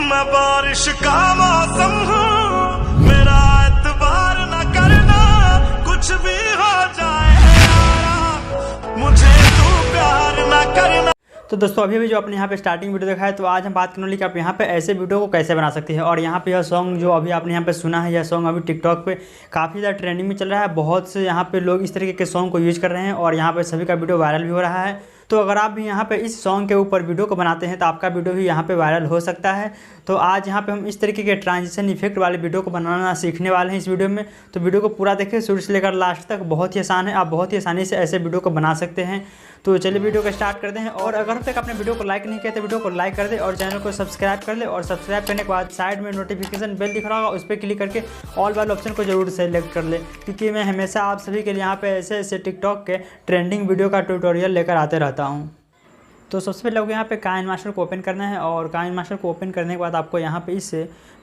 मैं बारिश का मौसम हूँ, मेरा एतबार न करना, कुछ भी हो जाए यारा, मुझे तू प्यार न करना। तो दोस्तों अभी जो आपने यहाँ पे स्टार्टिंग वीडियो देखा है, तो आज हम बात करने वाले कि आप यहाँ पे ऐसे वीडियो को कैसे बना सकते हैं। और यहाँ पे यह सॉन्ग जो अभी आपने यहाँ पे सुना है, यह सॉन्ग अभी टिकटॉक पे काफ़ी ज़्यादा ट्रेंडिंग में चल रहा है। बहुत से यहाँ पे लोग इस तरीके के सॉन्ग को यूज़ कर रहे हैं और यहाँ पे सभी का वीडियो वायरल भी हो रहा है। तो अगर आप भी यहाँ पे इस सॉन्ग के ऊपर वीडियो को बनाते हैं तो आपका वीडियो भी यहाँ पे वायरल हो सकता है। तो आज यहाँ पे हम इस तरीके के ट्रांजिशन इफेक्ट वाले वीडियो को बनाना सीखने वाले हैं इस वीडियो में। तो वीडियो को पूरा देखें शुरू से लेकर लास्ट तक, बहुत ही आसान है, आप बहुत ही आसानी से ऐसे वीडियो को बना सकते हैं। तो चलिए वीडियो को स्टार्ट करते हैं। और अगर अब तक आपने वीडियो को लाइक नहीं किया तो वीडियो को लाइक कर दे और चैनल को सब्सक्राइब कर ले। और सब्सक्राइब करने के बाद साइड में नोटिफिकेशन बेल दिख रहा होगा, उस पर क्लिक करके ऑल वाले ऑप्शन को जरूर सेलेक्ट कर ले, क्योंकि मैं हमेशा आप सभी के लिए यहाँ पे ऐसे ऐसे टिकटॉक के ट्रेंडिंग वीडियो का ट्यूटोरियल लेकर आते रहता हूँ। तो सबसे पहले आपको यहाँ पे काइन मास्टर को ओपन करना है और काइन मास्टर को ओपन करने के बाद आपको यहाँ पे इस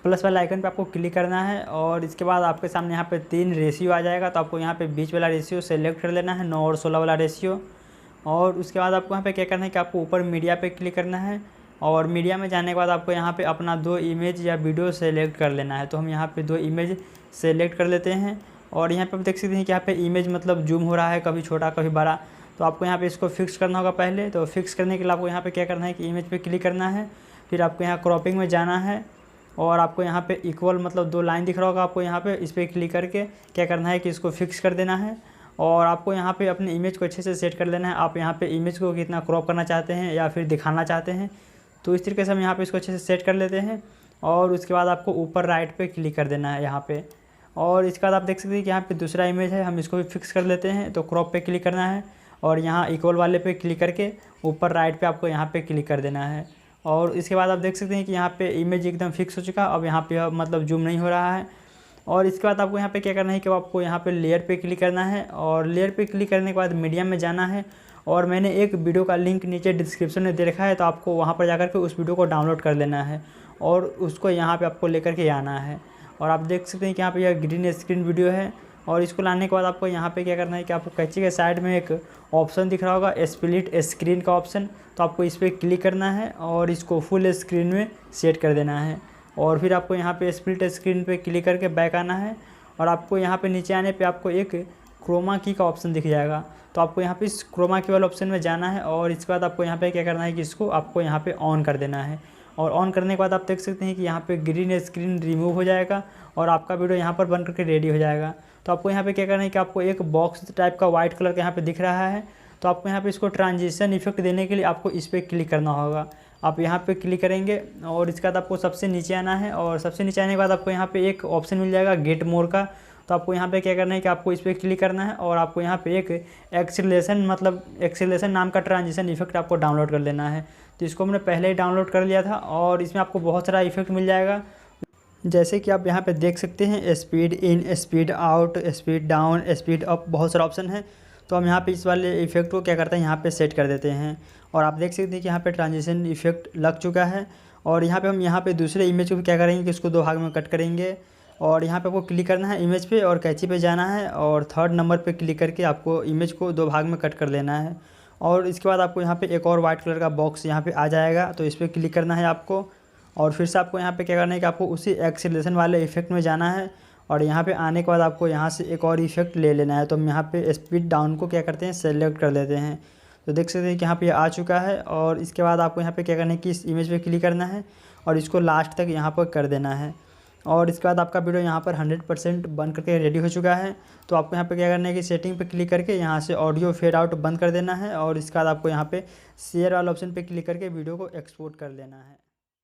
प्लस वाला आइकन पे आपको क्लिक करना है। और इसके बाद आपके सामने यहाँ पे 3 रेशियो आ जाएगा। तो आपको यहाँ पे बीच वाला रेशियो सेलेक्ट कर लेना है, 9 और 16 वाला रेशियो। और उसके बाद आपको यहाँ पे क्या करना है कि आपको ऊपर मीडिया पे क्लिक करना है और मीडिया में जाने के बाद आपको यहाँ पे अपना 2 इमेज या वीडियो सेलेक्ट कर लेना है। तो हम यहाँ पे 2 इमेज सेलेक्ट कर लेते हैं। और यहाँ पे आप देख सकते हैं कि यहाँ पे इमेज मतलब जूम हो रहा है, कभी छोटा कभी बड़ा। तो आपको यहाँ पे इसको फिक्स करना होगा पहले। तो फिक्स करने के लिए आपको यहाँ पे क्या करना है कि इमेज पे क्लिक करना है, फिर आपको यहाँ क्रॉपिंग में जाना है और आपको यहाँ पे इक्वल मतलब 2 लाइन दिख रहा होगा, आपको यहाँ पे इस पर क्लिक करके क्या करना है कि इसको फिक्स कर देना है। और आपको यहाँ पे अपने इमेज को अच्छे से सेट कर लेना है। आप यहाँ पे इमेज को कितना क्रॉप करना चाहते हैं या फिर दिखाना चाहते हैं, तो इस तरीके से हम यहाँ पे इसको अच्छे से सेट कर लेते हैं। और उसके बाद आपको ऊपर राइट पे क्लिक कर देना है यहाँ पे। और इसके बाद आप देख सकते हैं कि यहाँ पे दूसरा इमेज है, हम इसको भी फिक्स कर लेते हैं। तो क्रॉप पे क्लिक करना है और यहाँ इक्वल वाले पे क्लिक करके ऊपर राइट पे आपको यहाँ पे क्लिक कर देना है। और इसके बाद आप देख सकते हैं कि यहाँ पे इमेज एकदम फिक्स हो चुका, अब यहाँ पे मतलब जूम नहीं हो रहा है। और इसके बाद आपको यहाँ पे क्या करना है कि आपको यहाँ पे लेयर पे क्लिक करना है और लेयर पे क्लिक करने के बाद मीडिया में जाना है। और मैंने एक वीडियो का लिंक नीचे डिस्क्रिप्शन में दे रखा है, तो आपको वहाँ पर जाकर के उस वीडियो को डाउनलोड कर लेना है और उसको यहाँ पे आपको लेकर के आना है। और आप देख सकते हैं कि यहाँ पे यह ग्रीन स्क्रीन वीडियो है। और इसको लाने के बाद आपको यहाँ पे क्या करना है कि आपको कैंची के साइड में एक ऑप्शन दिख रहा होगा, स्प्लिट स्क्रीन का ऑप्शन। तो आपको इस पर क्लिक करना है और इसको फुल स्क्रीन में सेट कर देना है। और फिर आपको यहाँ पे स्प्लिट स्क्रीन पे क्लिक करके बैक आना है। और आपको यहाँ पे नीचे आने पे आपको एक क्रोमा की का ऑप्शन दिख जाएगा। तो आपको यहाँ पे इस क्रोमा की वाले ऑप्शन में जाना है और इसके बाद आपको यहाँ पे क्या करना है कि इसको आपको यहाँ पे ऑन कर देना है। और ऑन करने के बाद आप देख सकते हैं कि यहाँ पे ग्रीन स्क्रीन रिमूव हो जाएगा और आपका वीडियो यहाँ पर बन करके रेडी हो जाएगा। तो आपको यहाँ पे क्या करना है कि आपको एक बॉक्स टाइप का वाइट कलर का यहाँ पे दिख रहा है। तो आपको यहाँ पे इसको ट्रांजिशन इफेक्ट देने के लिए आपको इस पर क्लिक करना होगा। आप यहाँ पे क्लिक करेंगे और इसके बाद आपको सबसे नीचे आना है और सबसे नीचे आने के बाद आपको यहाँ पे एक ऑप्शन मिल जाएगा गेट मोर का। तो आपको यहाँ पे क्या करना है कि आपको इस पर क्लिक करना है और आपको यहाँ पे एक एक्सेलेरेशन नाम का ट्रांजिशन इफेक्ट आपको डाउनलोड कर लेना है। तो इसको मैंने पहले ही डाउनलोड कर लिया था और इसमें आपको बहुत सारा इफेक्ट मिल जाएगा, जैसे कि आप यहाँ पे देख सकते हैं speed in, speed out, speed down, speed up, बहुत सारा ऑप्शन है। तो हम यहाँ पे इस वाले इफेक्ट को क्या करते हैं यहाँ पे सेट कर देते हैं। और आप देख सकते हैं कि यहाँ पे ट्रांजिशन इफेक्ट लग चुका है। और यहाँ पे हम यहाँ पे दूसरे इमेज को भी क्या करेंगे कि इसको 2 भाग में कट करेंगे। और यहाँ पे आपको क्लिक करना है इमेज पे और कैंची पे जाना है और 3rd नंबर पे क्लिक करके आपको इमेज को 2 भाग में कट कर लेना है। और इसके बाद आपको यहाँ पे एक और वाइट कलर का बॉक्स यहाँ पे आ जाएगा, तो इस पर क्लिक करना है आपको। और फिर से आपको यहाँ पे क्या करना है कि आपको उसी एक्सेलेरेशन वाले इफेक्ट में जाना है और यहाँ पे आने के बाद आपको यहाँ से एक और इफेक्ट ले लेना है। तो हम यहाँ पे स्पीड डाउन को क्या करते हैं सेलेक्ट कर लेते हैं। तो देख सकते हैं कि यहाँ पे आ चुका है। और इसके बाद आपको यहाँ पे क्या करना है कि इस इमेज पे क्लिक करना है और इसको लास्ट तक यहाँ पर कर देना है। और इसके बाद आपका वीडियो यहाँ पर 100% बन करके रेडी हो चुका है। तो आपको यहाँ पे क्या करना है कि सेटिंग पे क्लिक करके यहाँ से ऑडियो फेड आउट बंद कर देना है। और इसके बाद आपको यहाँ पे शेयर वाला ऑप्शन पे क्लिक करके वीडियो को एक्सपोर्ट कर लेना है।